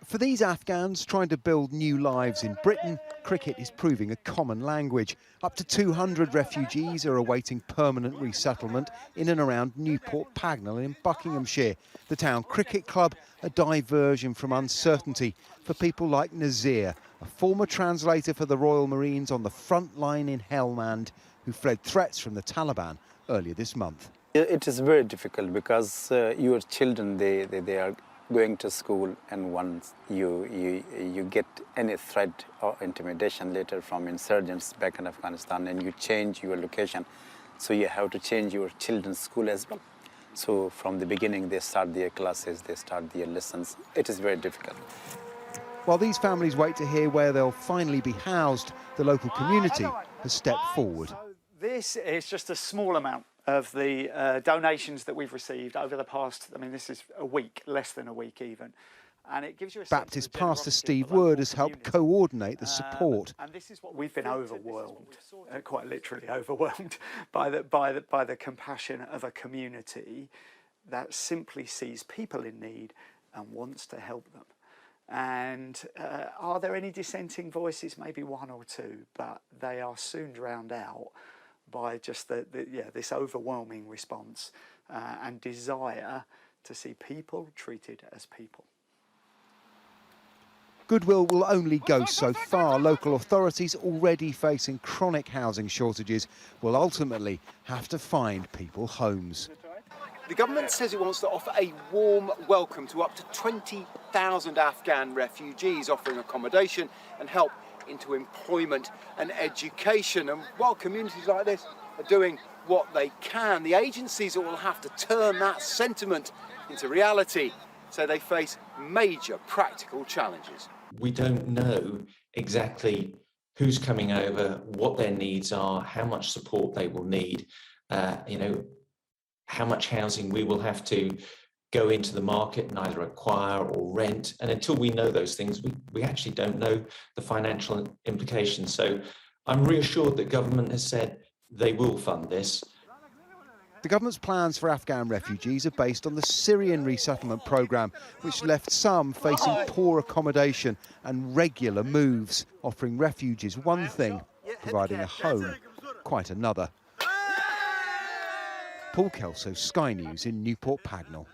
For these Afghans trying to build new lives in Britain, cricket is proving a common language. Up to 200 refugees are awaiting permanent resettlement in and around Newport Pagnell in Buckinghamshire. The town cricket club, a diversion from uncertainty for people like Nazir, a former translator for the Royal Marines on the front line in Helmand, who fled threats from the Taliban earlier this month. It is very difficult because your children, they are going to school, and once you get any threat or intimidation later from insurgents back in Afghanistan, and you change your location, so you have to change your children's school as well. So from the beginning they start their classes, they start their lessons. It is very difficult. While these families wait to hear where they'll finally be housed, the local community has stepped forward. So this is just a small amount of the donations that we've received over the past, this is a week, less than a week even. And it gives you a Baptist pastor Steve Word has helped coordinate the support. And this is what we've been overwhelmed, quite literally overwhelmed, by the compassion of a community that simply sees people in need and wants to help them. And are there any dissenting voices? Maybe one or two, but they are soon drowned out by just this overwhelming response and desire to see people treated as people. Goodwill will only go so far. Local authorities, already facing chronic housing shortages, will ultimately have to find people homes. The government says it wants to offer a warm welcome to up to 20,000 Afghan refugees, offering accommodation and help into employment and education. And while communities like this are doing what they can, the agencies will have to turn that sentiment into reality, so they face major practical challenges. We don't know exactly who's coming over, what their needs are, how much support they will need, how much housing we will have to go into the market and either acquire or rent. And until we know those things, we actually don't know the financial implications. So I'm reassured that government has said they will fund this. The government's plans for Afghan refugees are based on the Syrian resettlement programme, which left some facing poor accommodation and regular moves, offering refugees one thing, providing a home quite another. Paul Kelso, Sky News in Newport Pagnell.